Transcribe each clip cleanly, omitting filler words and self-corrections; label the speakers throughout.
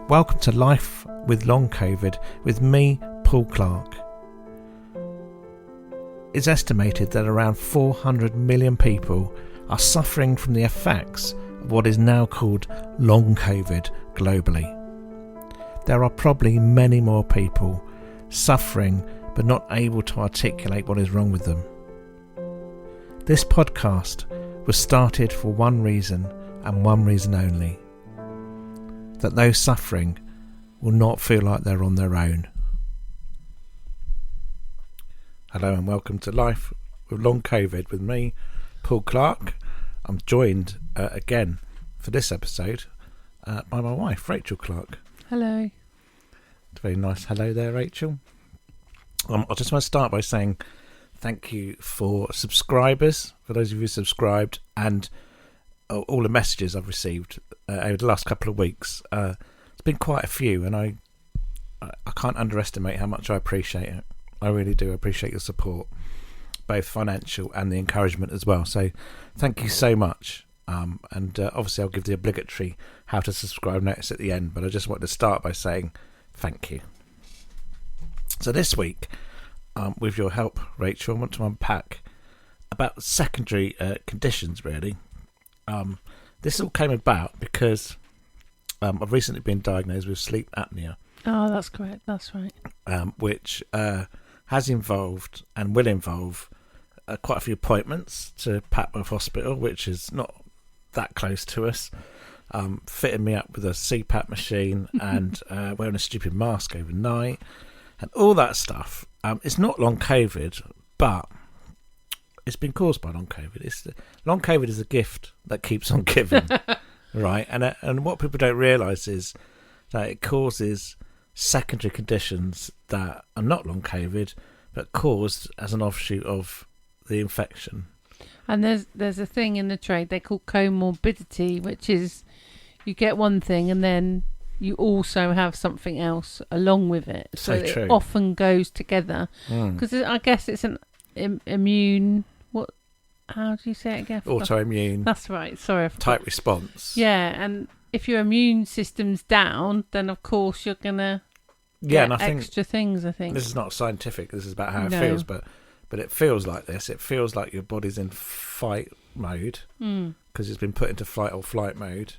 Speaker 1: Welcome to Life with Long COVID with me, Paul Clark. It's estimated that around 400 million people are suffering from the effects of what is now called Long COVID globally. There are probably many more people suffering but not able to articulate what is wrong with them. This podcast was started for one reason and one reason only: that those suffering will not feel like they're on their own. Hello and welcome to Life with Long COVID with me, Paul Clark. I'm joined again for this episode by my wife, Rachel Clark.
Speaker 2: Hello.
Speaker 1: It's a very nice hello there, Rachel. I just want to start by saying thank you for subscribers, for those of you who subscribed, and all the messages I've received over the last couple of weeks. It's been quite a few, and I can't underestimate how much I appreciate it. I really do appreciate your support, both financial and the encouragement as well. So thank you so much. And obviously I'll give the obligatory how to subscribe notice at the end, but I just want to start by saying thank you. So this week, with your help, Rachel, I want to unpack about secondary conditions, really. This all came about because I've recently been diagnosed with sleep apnea.
Speaker 2: Oh, that's correct. That's right.
Speaker 1: Which has involved and will involve quite a few appointments to Papworth Hospital, which is not that close to us, fitting me up with a CPAP machine and wearing a stupid mask overnight and all that stuff. It's not long COVID, but it's been caused by long COVID. Long COVID is a gift that keeps on giving, right? And what people don't realise is that it causes secondary conditions that are not long COVID, but caused as an offshoot of the infection.
Speaker 2: And there's a thing in the trade they call comorbidity, which is you get one thing and then you also have something else along with it. So
Speaker 1: true.
Speaker 2: It often goes together because I guess it's an immune. How do you say it again?
Speaker 1: Autoimmune.
Speaker 2: That's right. Sorry.
Speaker 1: Type response.
Speaker 2: Yeah, and if your immune system's down, then of course you're gonna
Speaker 1: get
Speaker 2: and I think extra things. I think
Speaker 1: this is not scientific. This is about how it feels, but it feels like this. It feels like your body's in fight mode because it's been put into fight or flight mode,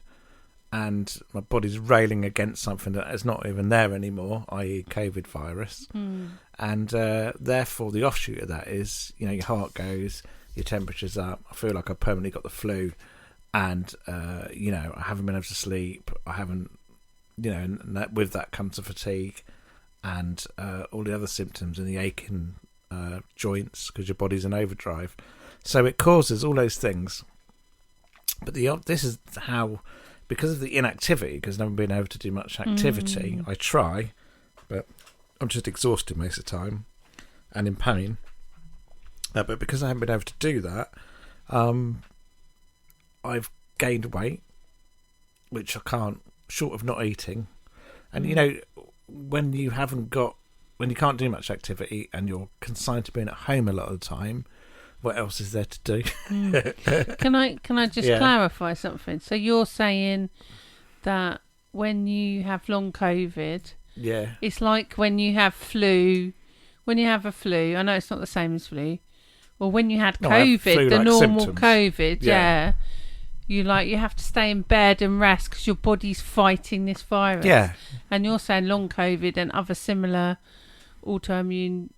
Speaker 1: and my body's railing against something that is not even there anymore, i.e. COVID virus. And therefore the offshoot of that is, your heart goes, your temperature's up, I feel like I've permanently got the flu, and I haven't been able to sleep, I haven't, and with that comes the fatigue and all the other symptoms and the aching joints because your body's in overdrive. So it causes all those things. But this is how, because of the inactivity, because I've never been able to do much activity, I try, but I'm just exhausted most of the time and in pain. But because I haven't been able to do that, I've gained weight, which I can't, short of not eating. And, when you can't do much activity and you're consigned to being at home a lot of the time, what else is there to do?
Speaker 2: Can I just clarify something? So you're saying that when you have long COVID, it's like when you have flu. When you have a flu, I know it's not the same as flu. Well, when you had COVID, the normal symptoms. COVID, you have to stay in bed and rest because your body's fighting this virus. Yeah. And you're saying long COVID and other similar autoimmune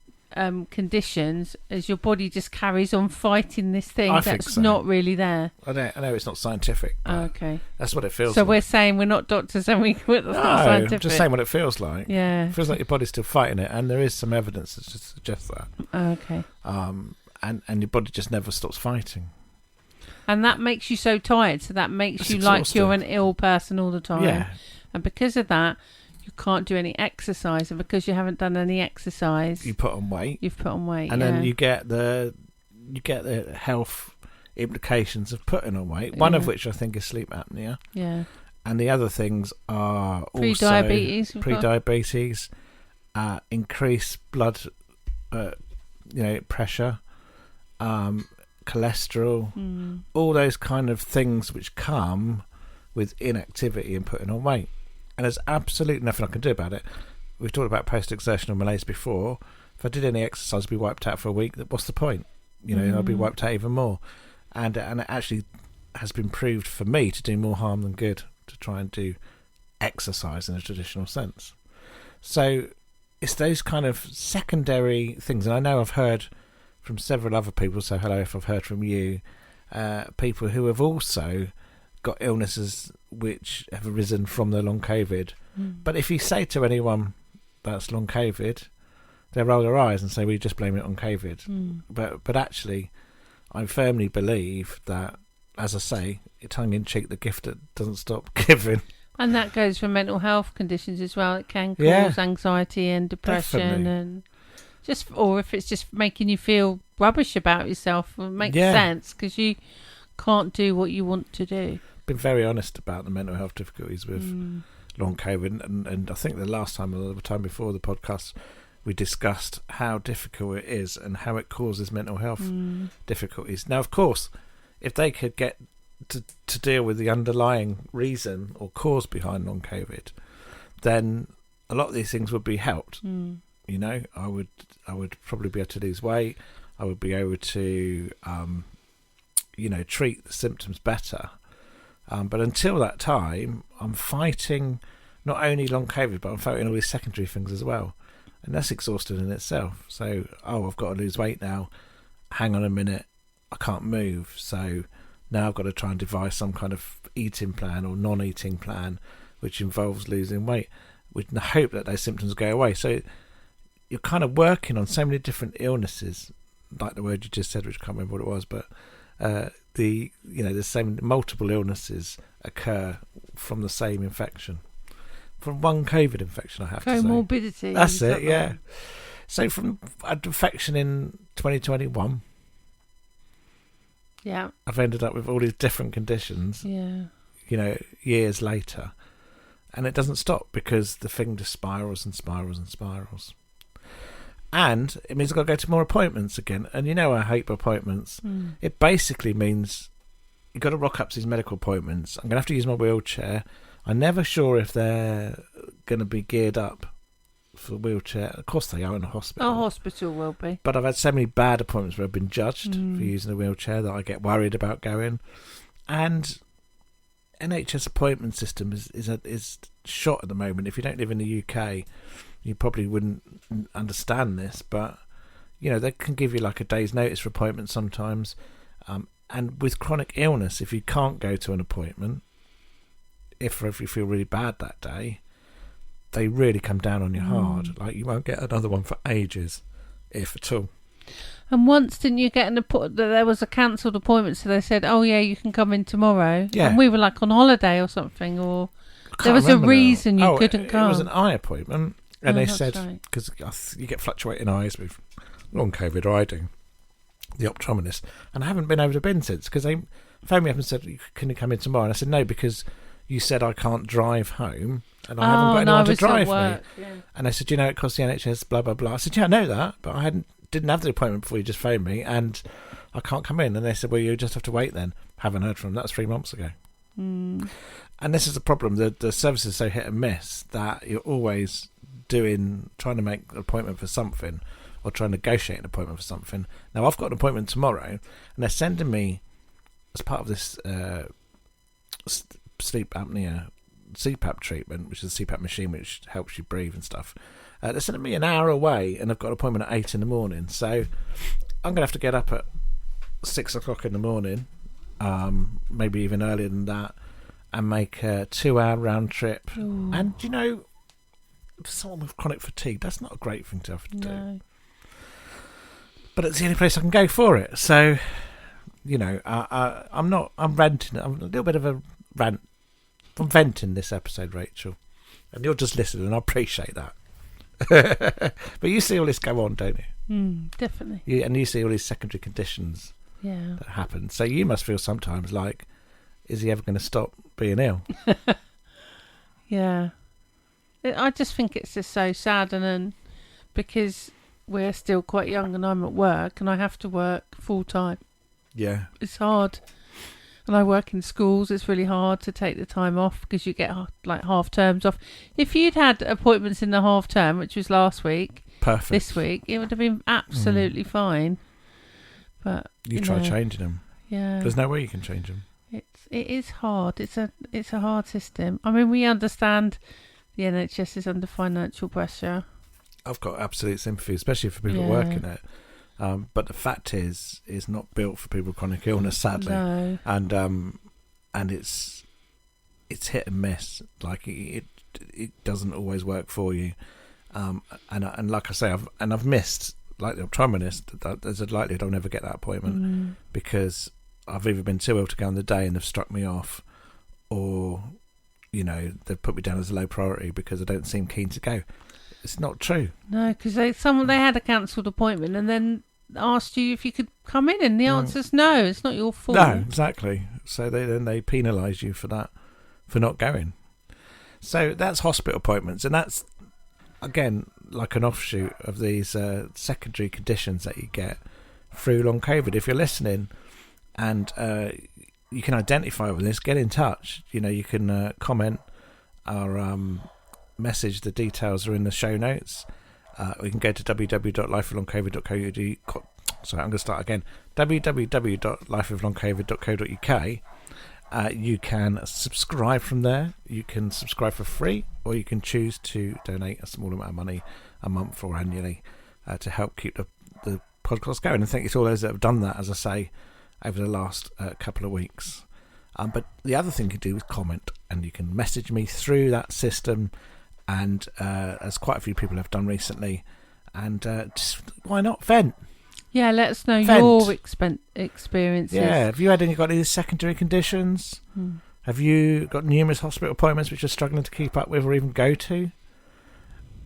Speaker 2: conditions as your body just carries on fighting this thing that's not really there.
Speaker 1: I know it's not scientific.
Speaker 2: Okay.
Speaker 1: That's what it feels
Speaker 2: so
Speaker 1: like.
Speaker 2: we're saying we're not doctors and that's not scientific.
Speaker 1: I'm just saying what it feels like.
Speaker 2: Yeah.
Speaker 1: It feels like your body's still fighting it, and there is some evidence that suggests that.
Speaker 2: Okay.
Speaker 1: And your body just never stops fighting.
Speaker 2: And that makes you so tired, so that makes you exhausted. Like you're an ill person all the time. Yeah. And because of that, you can't do any exercise, and because you haven't done any exercise,
Speaker 1: you put on weight.
Speaker 2: You've put on weight,
Speaker 1: and then you get the health implications of putting on weight. One of which I think is sleep apnea. Yeah. And the other things are
Speaker 2: pre-diabetes,
Speaker 1: increased blood, pressure, cholesterol, all those kind of things which come with inactivity and putting on weight. and there's absolutely nothing I can do about it. We've talked about post-exertional malaise before. If I did any exercise, I'd be wiped out for a week. What's the point? I'd be wiped out even more. And it actually has been proved for me to do more harm than good to try and do exercise in a traditional sense. So it's those kind of secondary things. And I know I've heard from several other people, so hello if I've heard from you, people who have also got illnesses which have arisen from the long COVID. But if you say to anyone that's long COVID, they roll their eyes and say, we just blame it on COVID. But actually, I firmly believe that, as I say, tongue-in-cheek, the gift that doesn't stop giving.
Speaker 2: And that goes for mental health conditions as well. It can cause anxiety and depression. Definitely. And or if it's just making you feel rubbish about yourself, it makes sense because you can't do what you want to do.
Speaker 1: Been very honest about the mental health difficulties with long COVID, and I think the last time or the time before the podcast, we discussed how difficult it is and how it causes mental health difficulties. Now, of course, if they could get to deal with the underlying reason or cause behind long COVID, then a lot of these things would be helped. I would probably be able to lose weight. I would be able to, treat the symptoms better. But until that time, I'm fighting not only long COVID, but I'm fighting all these secondary things as well. And that's exhausting in itself. So, I've got to lose weight now. Hang on a minute. I can't move. So now I've got to try and devise some kind of eating plan or non-eating plan, which involves losing weight, with the hope that those symptoms go away. So you're kind of working on so many different illnesses, like the word you just said, which I can't remember what it was, but there's so many multiple illnesses occur from the same infection. From one COVID infection, I have to say.
Speaker 2: Comorbidity.
Speaker 1: That's it, yeah. So from an infection in 2021, I've ended up with all these different conditions, years later. And it doesn't stop because the thing just spirals and spirals and spirals. And it means I've got to go to more appointments again. And I hate appointments. It basically means you've got to rock up to these medical appointments. I'm going to have to use my wheelchair. I'm never sure if they're going to be geared up for the wheelchair. Of course they are in a hospital.
Speaker 2: A hospital will be.
Speaker 1: But I've had so many bad appointments where I've been judged for using a wheelchair that I get worried about going. And NHS appointment system is shot at the moment. If you don't live in the UK, you probably wouldn't understand this, but they can give you like a day's notice for appointments sometimes. And with chronic illness, if you can't go to an appointment, if you feel really bad that day, they really come down on you hard. Like you won't get another one for ages, if at all.
Speaker 2: And once didn't you get that there was a cancelled appointment, so they said, "Oh yeah, you can come in tomorrow."
Speaker 1: Yeah.
Speaker 2: And we were like on holiday or something, or there was a reason you couldn't come.
Speaker 1: It was an eye appointment, and they said because you get fluctuating eyes with long COVID riding, the optometrist, and I haven't been able to bin since because they phoned me up and said, "Can you come in tomorrow?" And I said, "No, because you said I can't drive home, and I haven't got anyone to drive me." Yeah. And they said, it costs the NHS, blah blah blah. I said, "Yeah, I know that, but I didn't have the appointment before you just phoned me, and I can't come in." And they said, "Well, you just have to wait then." Haven't heard from them. That's 3 months ago. And this is the problem. The service is so hit and miss that you're always trying to make an appointment for something or trying to negotiate an appointment for something. Now, I've got an appointment tomorrow, and they're sending me, as part of this sleep apnea CPAP treatment, which is a CPAP machine which helps you breathe and stuff. They're sending me an hour away, and I've got an appointment at 8 a.m. So I'm going to have to get up at 6 o'clock in the morning, maybe even earlier than that, and make a 2-hour round trip.
Speaker 2: Ooh.
Speaker 1: And for someone with chronic fatigue, that's not a great thing to have to do. But it's the only place I can go for it. So, I'm ranting. I'm a little bit of a rant. I'm venting this episode, Rachel. And you're just listening, and I appreciate that. But you see all this go on, don't you?
Speaker 2: Definitely.
Speaker 1: You see all these secondary conditions that happen. So you must feel sometimes like, is he ever going to stop being ill?
Speaker 2: Yeah. I just think it's just so sad, and because we're still quite young and I'm at work and I have to work full time.
Speaker 1: Yeah.
Speaker 2: It's hard. And I work in schools. It's really hard to take the time off because you get like half terms off. If you'd had appointments in the half term, which was last week,
Speaker 1: perfect,
Speaker 2: this week, it would have been absolutely fine. But
Speaker 1: you try changing them.
Speaker 2: Yeah,
Speaker 1: there's no way you can change them.
Speaker 2: It is hard. It's a hard system. I mean, we understand the NHS is under financial pressure.
Speaker 1: I've got absolute sympathy, especially for people working it. But the fact is, it's not built for people with chronic illness, sadly.
Speaker 2: No.
Speaker 1: And it's hit and miss. Like it doesn't always work for you. And like I say, I've missed, like the optometrist. There's a likelihood I'll never get that appointment because I've either been too ill to go on the day and they've struck me off, or they've put me down as a low priority because I don't seem keen to go. It's not true. No,
Speaker 2: because they had a cancelled appointment and then asked you if you could come in, and the answer's no. It's not your fault.
Speaker 1: No, exactly. So they penalise you for that, for not going. So that's hospital appointments, and that's again like an offshoot of these secondary conditions that you get through long COVID. If you're listening and you can identify with this, get in touch. You can comment or message. The details are in the show notes. You can go to www.lifewithlongcovid.co.uk. Sorry, I'm going to start again. www.lifewithlongcovid.co.uk. You can subscribe from there. You can subscribe for free, or you can choose to donate a small amount of money a month or annually to help keep the podcast going. And thank you to all those that have done that, as I say, over the last couple of weeks. But the other thing you can do is comment, and you can message me through that system, and as quite a few people have done recently, and just why not vent?
Speaker 2: Yeah, let us know your experiences.
Speaker 1: Yeah, have you got any secondary conditions? Have you got numerous hospital appointments which you're struggling to keep up with or even go to?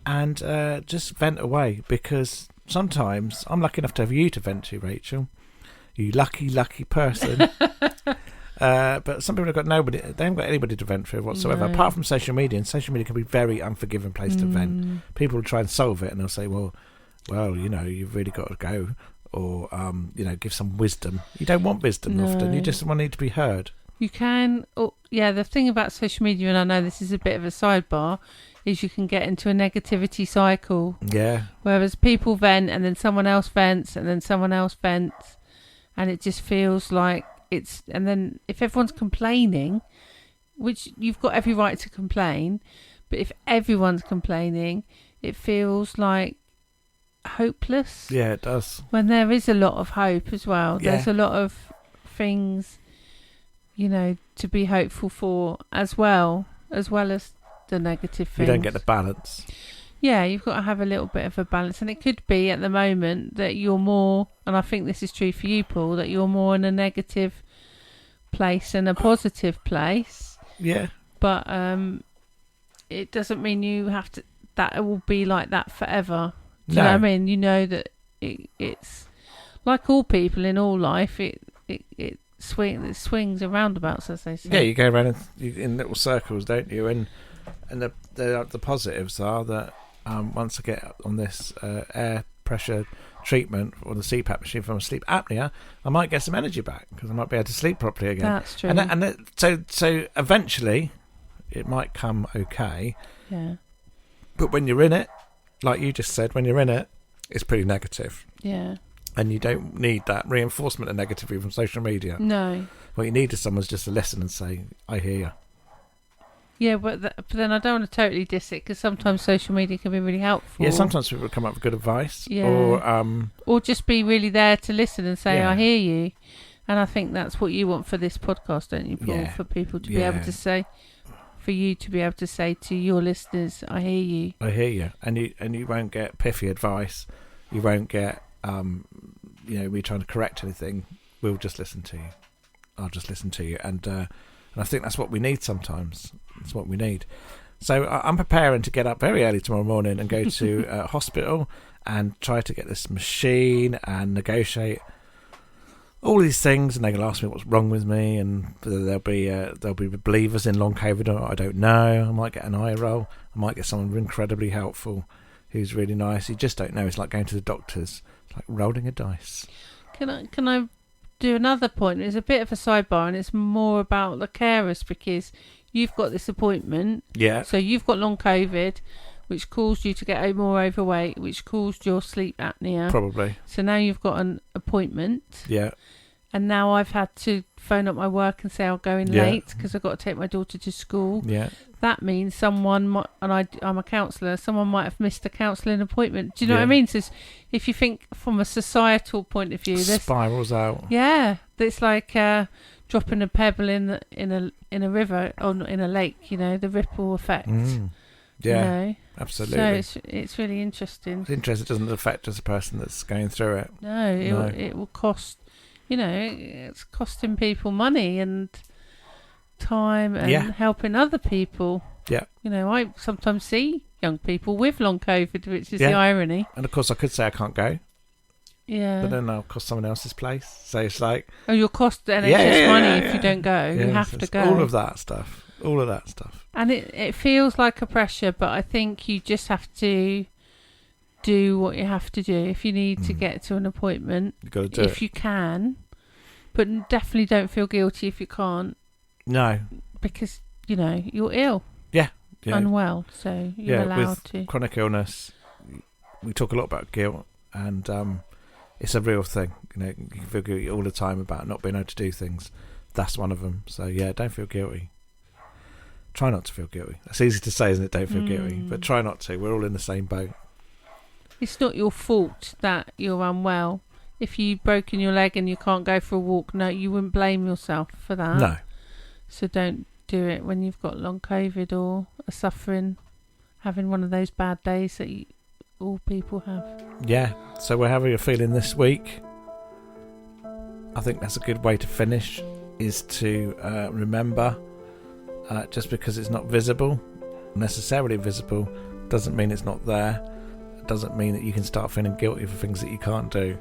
Speaker 1: And just vent away, because sometimes I'm lucky enough to have you to vent to, Rachel. You lucky person. But some people have got nobody. They haven't got anybody to vent through whatsoever, apart from social media. And social media can be a very unforgiving place to vent. People will try and solve it, and they'll say, "Well, you've really got to go," or give some wisdom. You don't want wisdom often. You just need to be heard.
Speaker 2: You can. The thing about social media, and I know this is a bit of a sidebar, is you can get into a negativity cycle.
Speaker 1: Yeah.
Speaker 2: Whereas people vent, and then someone else vents, and then someone else vents, and it just feels like it's. And then if everyone's complaining, which you've got every right to complain, but if everyone's complaining, it feels like hopeless.
Speaker 1: Yeah, it does.
Speaker 2: When there is a lot of hope as well. Yeah. There's a lot of things, to be hopeful for as well as the negative things.
Speaker 1: You don't get the balance.
Speaker 2: Yeah, you've got to have a little bit of a balance. And it could be at the moment that you're more, and I think this is true for you, Paul, that you're more in a negative place than a positive place.
Speaker 1: Yeah.
Speaker 2: But it doesn't mean you have to, that it will be like that forever. Do you know what I mean? You know that it's like all people in all life, it swings and roundabouts, as they say.
Speaker 1: Yeah, you go around in little circles, don't you? And the positives are that once I get on this air pressure treatment or the CPAP machine from sleep apnea, I might get some energy back because I might be able to sleep properly again.
Speaker 2: That's true.
Speaker 1: So eventually it might come okay.
Speaker 2: Yeah.
Speaker 1: But when you're in it, like you just said, when you're in it, it's pretty negative.
Speaker 2: Yeah.
Speaker 1: And you don't need that reinforcement of negativity from social media.
Speaker 2: No.
Speaker 1: What you need is someone just to listen and say, I hear you.
Speaker 2: Yeah, but then I don't want to totally diss it, because sometimes social media can be really helpful.
Speaker 1: Yeah, sometimes people come up with good advice.
Speaker 2: Yeah. Or just be really there to listen and say, I hear you. And I think that's what you want for this podcast, don't you, Paul? Yeah. For people to be able to say, for you to be able to say to your listeners, I hear you.
Speaker 1: I hear you. And you won't get piffy advice. You won't get, me trying to correct anything. We'll just listen to you. I'll just listen to you. And I think that's what we need sometimes. It's what we need. So I'm preparing to get up very early tomorrow morning and go to hospital and try to get this machine and negotiate all these things. And they're going to ask me what's wrong with me, and there'll be believers in long COVID, or I don't know. I might get an eye roll. I might get someone incredibly helpful who's really nice. You just don't know. It's like going to the doctors. It's like rolling a dice.
Speaker 2: Can I do another point. It's a bit of a sidebar, and it's more about the carers, because you've got this appointment.
Speaker 1: Yeah.
Speaker 2: So you've got long COVID, which caused you to get more overweight, which caused your sleep apnea.
Speaker 1: Probably.
Speaker 2: So now you've got an appointment.
Speaker 1: Yeah.
Speaker 2: And now I've had to phone up my work and say I'll go in late because I've got to take my daughter to school.
Speaker 1: Yeah.
Speaker 2: That means someone might, and I'm a counsellor, someone might have missed a counselling appointment. Do you know what I mean? So if you think from a societal point of view, this
Speaker 1: spirals out.
Speaker 2: Yeah, it's like dropping a pebble in a river or in a lake. You know, the ripple effect.
Speaker 1: Yeah,
Speaker 2: you know?
Speaker 1: Absolutely.
Speaker 2: So it's really interesting.
Speaker 1: It's interesting. It doesn't affect just the person that's going through it.
Speaker 2: No, it will cost. You know, it's costing people money and time and helping other people.
Speaker 1: Yeah.
Speaker 2: You know, I sometimes see young people with long COVID, which is the irony.
Speaker 1: And of course, I could say I can't go.
Speaker 2: Yeah.
Speaker 1: But then I'll cost someone else's place. So it's like...
Speaker 2: Oh, you'll cost NHS money if you don't go. You have to go.
Speaker 1: All of that stuff.
Speaker 2: And it feels like a pressure, but I think you just have to do what you have to do. If you need to get to an appointment,
Speaker 1: you've got to do
Speaker 2: if you can, but definitely don't feel guilty if you can't.
Speaker 1: No,
Speaker 2: because you know you're ill, unwell, so you're allowed
Speaker 1: with
Speaker 2: to.
Speaker 1: Chronic illness, we talk a lot about guilt, and it's a real thing. You know, you can feel guilty all the time about not being able to do things. That's one of them. So don't feel guilty. Try not to feel guilty. That's easy to say, isn't it? Don't feel guilty, but try not to. We're all in the same boat.
Speaker 2: It's not your fault that you're unwell. If you've broken your leg and you can't go for a walk, no, you wouldn't blame yourself for that.
Speaker 1: No.
Speaker 2: So don't do it when you've got long COVID or are suffering, having one of those bad days that all people have. Yeah.
Speaker 1: So wherever you're feeling this week, I think that's a good way to finish, is to remember, just because it's not necessarily visible, doesn't mean it's not there. Doesn't mean that you can start feeling guilty for things that you can't do.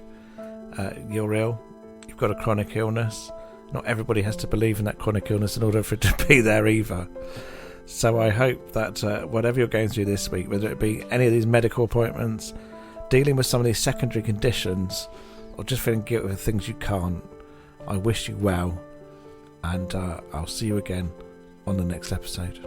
Speaker 1: You're ill. You've got a chronic illness. Not everybody has to believe in that chronic illness in order for it to be there either. So I hope that whatever you're going through this week, whether it be any of these medical appointments, dealing with some of these secondary conditions, or just feeling guilty for things you can't, I wish you well, and I'll see you again on the next episode.